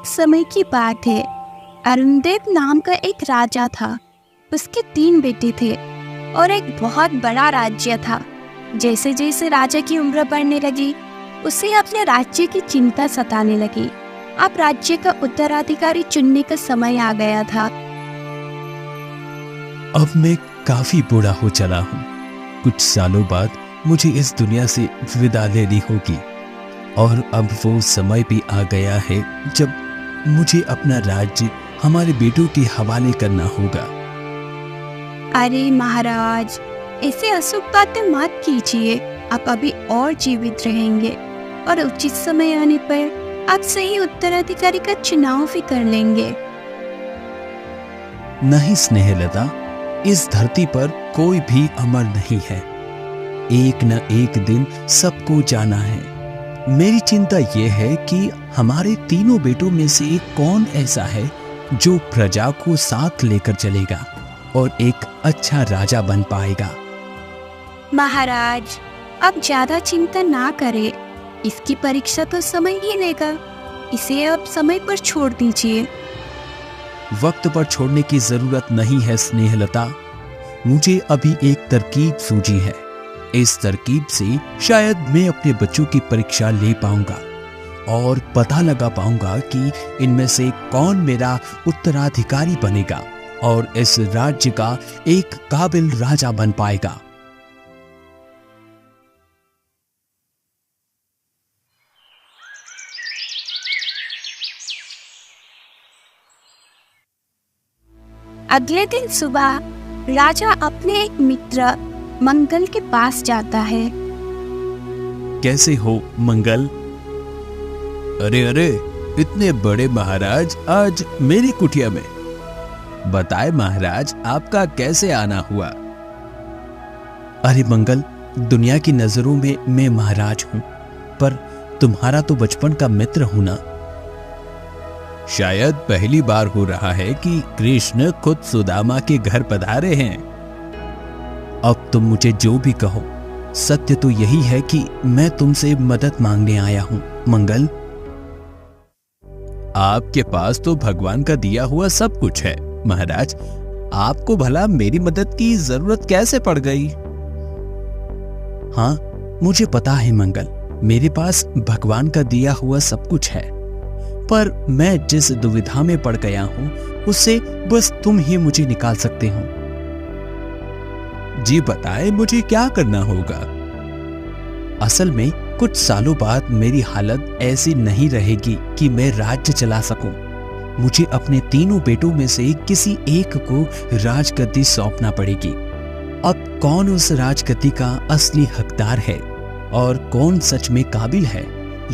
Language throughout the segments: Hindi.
एक समय की बात है। अरुणदेव नाम का एक राजा था। उसके 3 बेटे थे और एक बहुत बड़ा राज्य था। जैसे जैसे राजा की उम्र बढ़ने लगी, उसे अपने राज्य की चिंता सताने लगी। अब राज्य का उत्तराधिकारी चुनने का समय आ गया था। अब मैं काफी बूढ़ा हो चला हूँ। कुछ सालों बाद मुझे इस दुनिया से विदा लेनी होगी और अब वो समय भी आ गया है जब मुझे अपना राज्य हमारे बेटों के हवाले करना होगा। अरे महाराज, ऐसे अशुभ बातें मत कीजिए। आप अभी और जीवित रहेंगे और उचित समय आने पर आप सही उत्तराधिकारी का चुनाव भी कर लेंगे। नहीं स्नेहलता, इस धरती पर कोई भी अमर नहीं है। एक न एक दिन सबको जाना है। मेरी चिंता यह है कि हमारे तीनों बेटों में से कौन ऐसा है जो प्रजा को साथ लेकर चलेगा और एक अच्छा राजा बन पाएगा। महाराज, अब ज्यादा चिंता ना करें। इसकी परीक्षा तो समय ही लेगा। इसे अब समय पर छोड़ दीजिए। वक्त पर छोड़ने की जरूरत नहीं है स्नेहलता। मुझे अभी एक तरकीब सूझी है। इस तरकीब से शायद मैं अपने बच्चों की परीक्षा ले पाऊंगा और पता लगा पाऊंगा कि इनमें से कौन मेरा उत्तराधिकारी बनेगा और इस राज्य का एक काबिल राजा बन पाएगा। अगले दिन सुबह राजा अपने एक मित्र मंगल के पास जाता है। कैसे हो मंगल? अरे इतने बड़े महाराज आज मेरी कुटिया में। बताए महाराज, आपका कैसे आना हुआ? अरे मंगल, दुनिया की नजरों में मैं महाराज हूं, पर तुम्हारा तो बचपन का मित्र हूं ना। शायद पहली बार हो रहा है कि कृष्ण खुद सुदामा के घर पधारे हैं। अब तुम मुझे जो भी कहो, सत्य तो यही है कि मैं तुमसे मदद मांगने आया हूं मंगल। आपके पास तो भगवान का दिया हुआ सब कुछ है महाराज। आपको भला मेरी मदद की जरूरत कैसे पड़ गई? हाँ, मुझे पता है मंगल, मेरे पास भगवान का दिया हुआ सब कुछ है, पर मैं जिस दुविधा में पड़ गया हूं उससे बस तुम ही मुझे निकाल सकते हो। जी बताए, मुझे क्या करना होगा? असल में कुछ सालों बाद मेरी हालत ऐसी नहीं रहेगी कि मैं राज्य चला सकूं। मुझे अपने तीनों बेटों में से किसी एक को राजगद्दी सौंपना पड़ेगी। अब कौन उस राजगद्दी का असली हकदार है और कौन सच में काबिल है,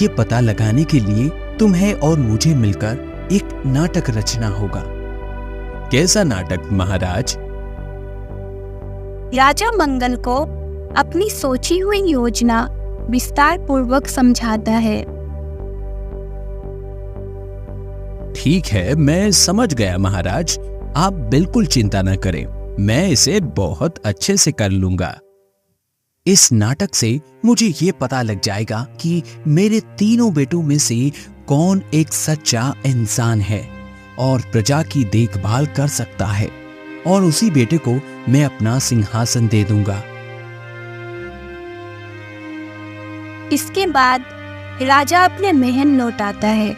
ये पता लगाने के लिए तुम्हें और मुझे मिलकर एक नाटक रचना होगा। कैसा नाटक महाराज? राजा मंगल को अपनी सोची हुई योजना विस्तार पूर्वक समझाता है। ठीक है, मैं समझ गया महाराज। आप बिल्कुल चिंता न करें, मैं इसे बहुत अच्छे से कर लूंगा। इस नाटक से मुझे ये पता लग जाएगा कि मेरे तीनों बेटों में से कौन एक सच्चा इंसान है और प्रजा की देखभाल कर सकता है, और उसी बेटे को मैं अपना सिंहासन दे दूंगा। इसके बाद राजा अपने महल लौट आता है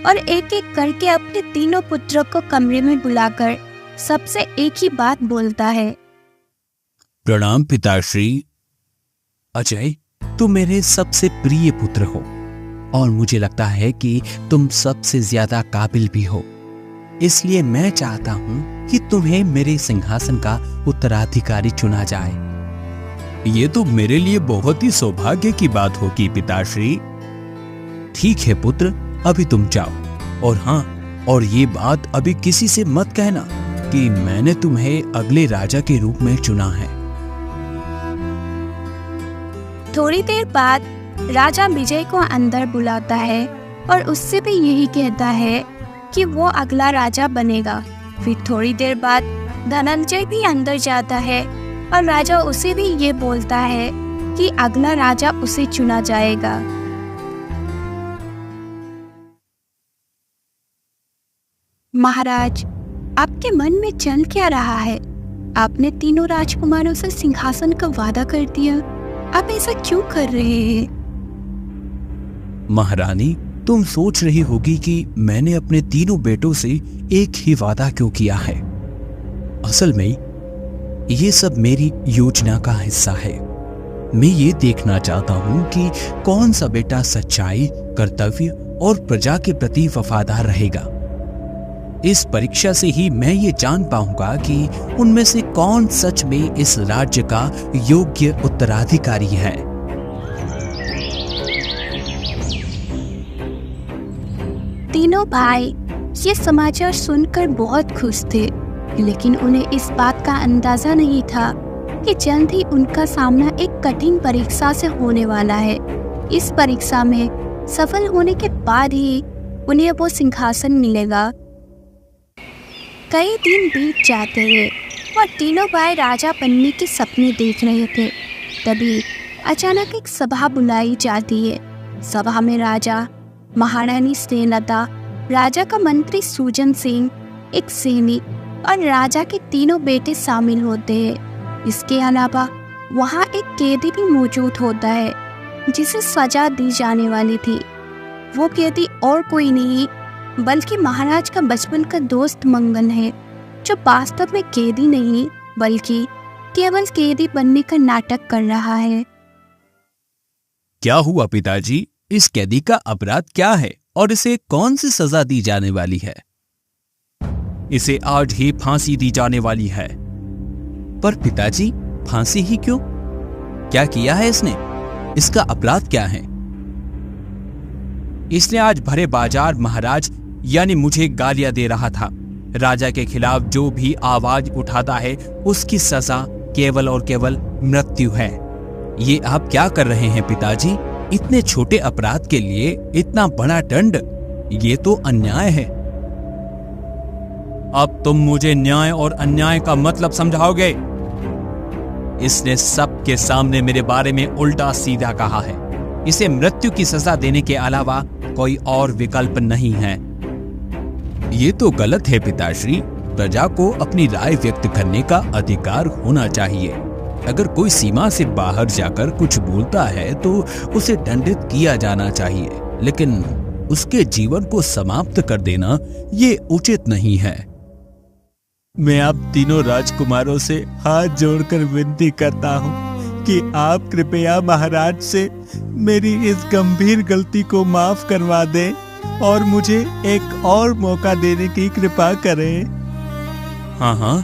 और एक एक करके अपने तीनों पुत्रों को कमरे में बुलाकर सबसे एक ही बात बोलता है। प्रणाम पिताश्री। अजय, तुम मेरे सबसे प्रिय पुत्र हो और मुझे लगता है कि तुम सबसे ज्यादा काबिल भी हो। इसलिए मैं चाहता हूं कि तुम्हें मेरे सिंहासन का उत्तराधिकारी चुना जाए। ये तो मेरे लिए बहुत ही सौभाग्य की बात होगी पिताश्री। ठीक है पुत्र, अभी तुम जाओ। और हाँ, और ये बात अभी किसी से मत कहना कि मैंने तुम्हें अगले राजा के रूप में चुना है। थोड़ी देर बाद राजा विजय को अंदर बुलाता है और उससे भी यही कहता है कि वो अगला राजा बनेगा। फिर थोड़ी देर बाद धनंजय भी अंदर जाता है और राजा उसे भी ये बोलता है कि अगला राजा उसे चुना जाएगा। महाराज, आपके मन में चल क्या रहा है? आपने तीनों राजकुमारों से सिंहासन का वादा कर दिया, आप ऐसा क्यों कर रहे हैं? महारानी, तुम सोच रही होगी कि मैंने अपने तीनों बेटों से एक ही वादा क्यों किया है। असल में ये सब मेरी योजना का हिस्सा है। मैं ये देखना चाहता हूं कि कौन सा बेटा सच्चाई, कर्तव्य और प्रजा के प्रति वफादार रहेगा। इस परीक्षा से ही मैं ये जान पाऊंगा कि उनमें से कौन सच में इस राज्य का योग्य उत्तराधिकारी है। तीनों भाई ये समाचार सुनकर बहुत खुश थे, लेकिन उन्हें इस बात का अंदाजा नहीं था कि जल्द ही उनका सामना एक कठिन परीक्षा से होने वाला है। इस परीक्षा में सफल होने के बाद ही उन्हें वो सिंहासन मिलेगा। कई दिन बीत जाते हैं और तीनों भाई राजा बनने के सपने देख रहे थे। तभी अचानक एक सभा बुलाई जाती है। सभा में राजा, महारानी स्नेहलता, राजा का मंत्री सुजन सिंह, एक सैनिक और राजा के तीनों बेटे शामिल होते हैं। इसके अलावा वहाँ एक कैदी भी मौजूद होता है जिसे सजा दी जाने वाली थी। वो कैदी और कोई नहीं बल्कि महाराज का बचपन का दोस्त मंगन है, जो वास्तव में कैदी नहीं बल्कि केवल कैदी बनने का नाटक कर रहा है। क्या हुआ पिताजी? इस कैदी का अपराध क्या है और इसे कौन सी सजा दी जाने वाली है? इसे आज ही फांसी दी जाने वाली है। पर पिताजी, फांसी ही क्यों? क्या किया है इसने? इसका अपराध क्या है? इसने आज भरे बाजार महाराज यानी मुझे गालियां दे रहा था। राजा के खिलाफ जो भी आवाज उठाता है उसकी सजा केवल और केवल मृत्यु है। ये आप क्या कर रहे हैं पिताजी? इतने छोटे अपराध के लिए इतना बड़ा दंड, ये तो अन्याय है। अब तुम मुझे न्याय और अन्याय का मतलब समझाओगे? इसने सबके सामने मेरे बारे में उल्टा सीधा कहा है। इसे मृत्यु की सजा देने के अलावा कोई और विकल्प नहीं है। ये तो गलत है पिताश्री। प्रजा को अपनी राय व्यक्त करने का अधिकार होना चाहिए। अगर कोई सीमा से बाहर जाकर कुछ बोलता है तो उसे दंडित किया जाना चाहिए, लेकिन उसके जीवन को समाप्त कर देना ये उचित नहीं है। मैं आप तीनों राजकुमारों से हाथ जोड़कर विनती करता हूँ कि आप कृपया महाराज से मेरी इस गंभीर गलती को माफ करवा दें और मुझे एक और मौका देने की कृपा करें। हाँ,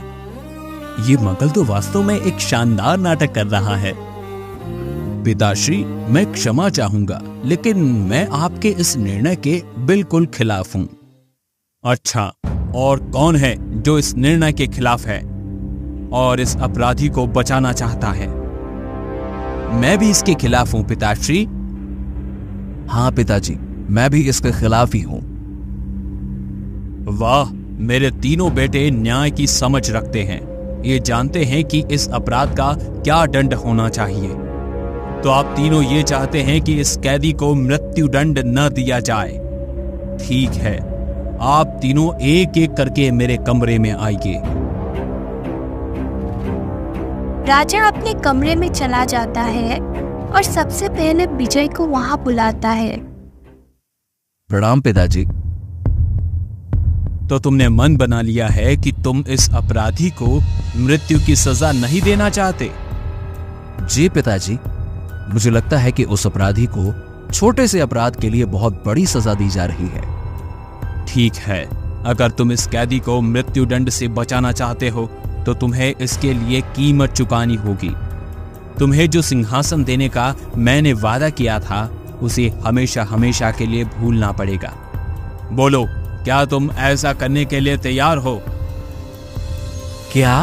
ये मंगल तो वास्तव में एक शानदार नाटक कर रहा है। पिताश्री, मैं क्षमा चाहूंगा, लेकिन मैं आपके इस निर्णय के बिल्कुल खिलाफ हूं। अच्छा, और कौन है जो इस निर्णय के खिलाफ है और इस अपराधी को बचाना चाहता है? मैं भी इसके खिलाफ हूं पिताश्री। हाँ पिताजी, मैं भी इसके खिलाफ ही हूं। वाह, मेरे तीनों बेटे न्याय की समझ रखते हैं। ये जानते हैं कि इस अपराध का क्या दंड होना चाहिए। तो आप तीनों ये चाहते हैं कि इस कैदी को मृत्यु दंड न दिया जाए। ठीक है, आप तीनों एक एक करके मेरे कमरे में आइए। राजा अपने कमरे में चला जाता है और सबसे पहले विजय को वहां बुलाता है। प्रणाम पिताजी। तो तुमने मन बना लिया है कि तुम इस अपराधी को मृत्यु की सजा नहीं देना चाहते? जी पिताजी, मुझे लगता है कि उस अपराधी को छोटे से अपराध के लिए बहुत बड़ी सजा दी जा रही है। ठीक है, अगर तुम इस कैदी को मृत्यु दंड से बचाना चाहते हो तो तुम्हें इसके लिए कीमत चुकानी होगी। तुम्हें जो सिंहासन देने का मैंने वादा किया था उसे हमेशा हमेशा के लिए भूलना पड़ेगा। बोलो, क्या तुम ऐसा करने के लिए तैयार हो? क्या?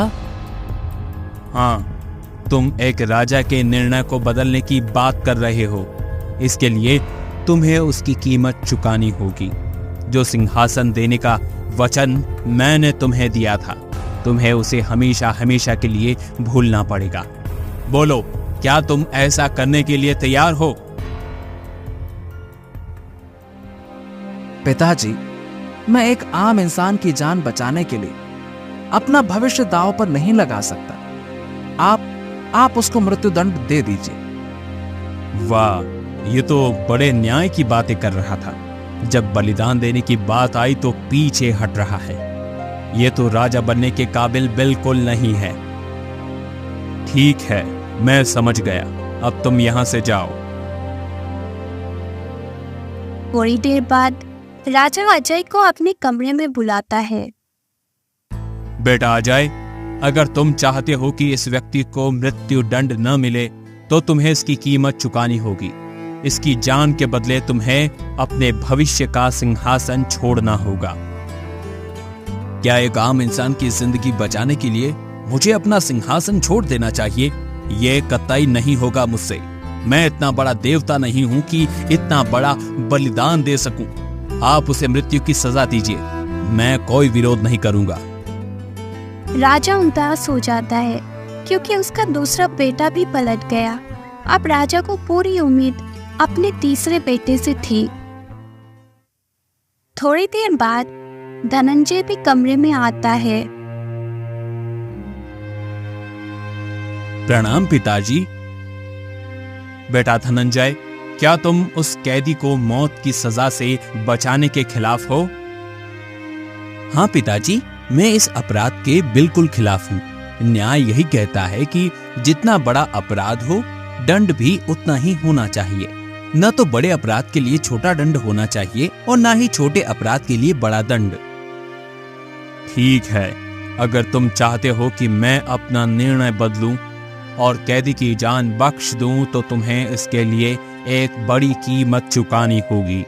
हाँ, तुम एक राजा के निर्णय को बदलने की बात कर रहे हो। इसके लिए तुम्हें उसकी कीमत चुकानी होगी। जो सिंहासन देने का वचन मैंने तुम्हें दिया था, तुम्हें उसे हमेशा हमेशा के लिए भूलना पड़ेगा। बोलो, क्या तुम ऐसा करने के लिए तैयार हो? पिताजी, मैं एक आम इंसान की जान बचाने के लिए अपना भविष्य दांव पर नहीं लगा सकता। आप उसको मृत्युदंड दे दीजिए। वाह, ये तो बड़े न्याय की बातें कर रहा था। जब बलिदान देने की बात आई तो पीछे हट रहा है। ये तो राजा बनने के काबिल बिल्कुल नहीं है। ठीक है, मैं समझ गया। अब तुम यहां से जाओ। थोड़ी देर बाद राजा अजय को अपने कमरे में बुलाता है। बेटा अजय, अगर तुम चाहते हो कि इस व्यक्ति को मृत्यु दंड न मिले तो तुम्हें इसकी कीमत चुकानी होगी। इसकी जान के बदले तुम्हें अपने भविष्य का सिंहासन छोड़ना होगा। क्या एक आम इंसान की जिंदगी बचाने के लिए मुझे अपना सिंहासन छोड़ देना चाहिए? यह कतई नहीं होगा मुझसे। मैं इतना बड़ा देवता नहीं हूं कि इतना बड़ा बलिदान दे सकूं। आप उसे मृत्यु की सजा दीजिए, मैं कोई विरोध नहीं करूंगा। राजा उदास हो जाता है क्योंकि उसका दूसरा बेटा भी पलट गया। अब राजा को पूरी उम्मीद अपने तीसरे बेटे से थी। थोड़ी देर बाद धनंजय भी कमरे में आता है। प्रणाम पिताजी। बेटा धनंजय, क्या तुम उस कैदी को मौत की सजा से बचाने के खिलाफ हो? हाँ पिताजी, मैं इस अपराध के बिल्कुल खिलाफ हूँ। न्याय यही कहता है कि जितना बड़ा अपराध हो, दंड भी उतना ही होना चाहिए। न तो बड़े अपराध के लिए छोटा दंड होना चाहिए और न ही छोटे अपराध के लिए बड़ा दंड। ठीक है, अगर तुम चाहते हो कि मैं अपना निर्णय बदलूं और कैदी की जान बख्श दूं तो तुम्हें इसके लिए एक बड़ी कीमत चुकानी होगी।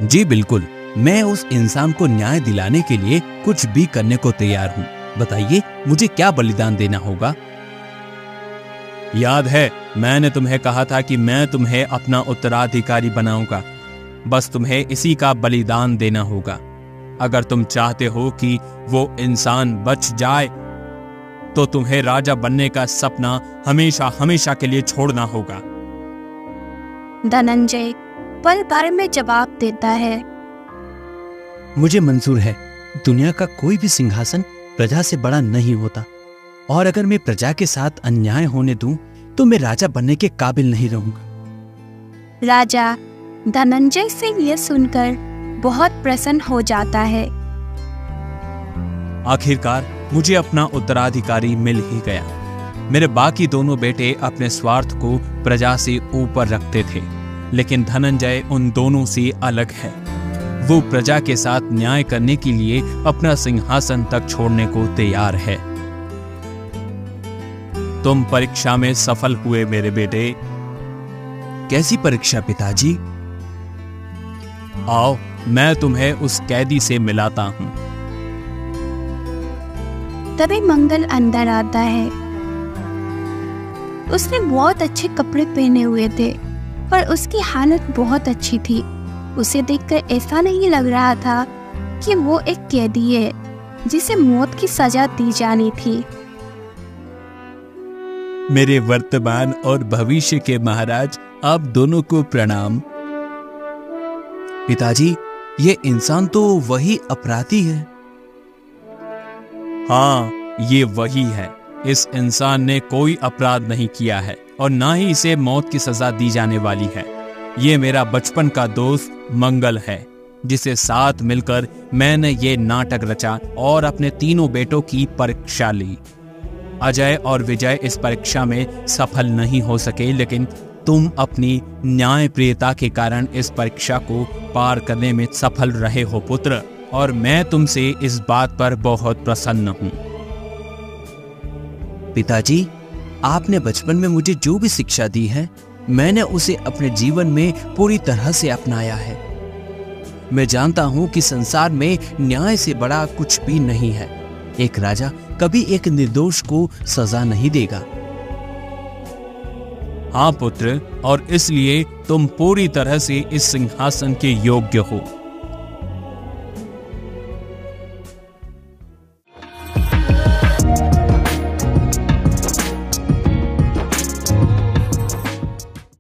जी बिल्कुल, मैं उस इंसान को न्याय दिलाने के लिए कुछ भी करने को तैयार हूं। बताइए, मुझे क्या बलिदान देना होगा? याद है, मैंने तुम्हें कहा था कि मैं तुम्हें अपना उत्तराधिकारी बनाऊंगा। बस तुम्हें इसी का बलिदान देना होगा। अगर तुम चाहते हो कि वो इंसान बच जाए तो तुम्हें राजा बनने का सपना हमेशा हमेशा के लिए छोड़ना होगा। धनंजय पल भर में जवाब देता है। मुझे मंजूर है। दुनिया का कोई भी सिंहासन प्रजा से बड़ा नहीं होता, और अगर मैं प्रजा के साथ अन्याय होने दूं तो मैं राजा बनने के काबिल नहीं रहूंगा। राजा धनंजय से यह सुनकर बहुत प्रसन्न हो जाता है। आखिरकार मुझे अपना उत्तराधिकारी मिल ही गया। मेरे बाकी दोनों बेटे अपने स्वार्थ को प्रजा से ऊपर रखते थे, लेकिन धनंजय उन दोनों से अलग है। वो प्रजा के साथ न्याय करने के लिए अपना सिंहासन तक छोड़ने को तैयार है। तुम परीक्षा में सफल हुए मेरे बेटे। कैसी परीक्षा पिताजी? आओ, मैं तुम्हें उस कैदी से मिलाता हूं। तभी मंगल अंदर आता है। उसने बहुत अच्छे कपड़े पहने हुए थे, पर उसकी हालत बहुत अच्छी थी। उसे देखकर ऐसा नहीं लग रहा था कि वो एक कैदी है जिसे मौत की सजा दी जानी थी। मेरे वर्तमान और भविष्य के महाराज, आप दोनों को प्रणाम। पिताजी, ये इंसान तो वही अपराधी है। हाँ, ये वही है। इस इंसान ने कोई अपराध नहीं किया है और ना ही इसे मौत की सजा दी जाने वाली है। ये मेरा बचपन का दोस्त मंगल है, जिसे साथ मिलकर मैंने ये नाटक रचा और अपने तीनों बेटों की परीक्षा ली। अजय और विजय इस परीक्षा में सफल नहीं हो सके, लेकिन तुम अपनी न्यायप्रियता के कारण इस परीक्षा को पार करने में सफल रहे हो पुत्र, और मैं तुमसे इस बात पर बहुत प्रसन्न हूं। पिताजी, आपने बचपन में मुझे जो भी शिक्षा दी है, मैंने उसे अपने जीवन में पूरी तरह से अपनाया है। मैं जानता हूं कि संसार में न्याय से बड़ा कुछ भी नहीं है। एक राजा कभी एक निर्दोष को सजा नहीं देगा। हाँ पुत्र, और इसलिए तुम पूरी तरह से इस सिंहासन के योग्य हो।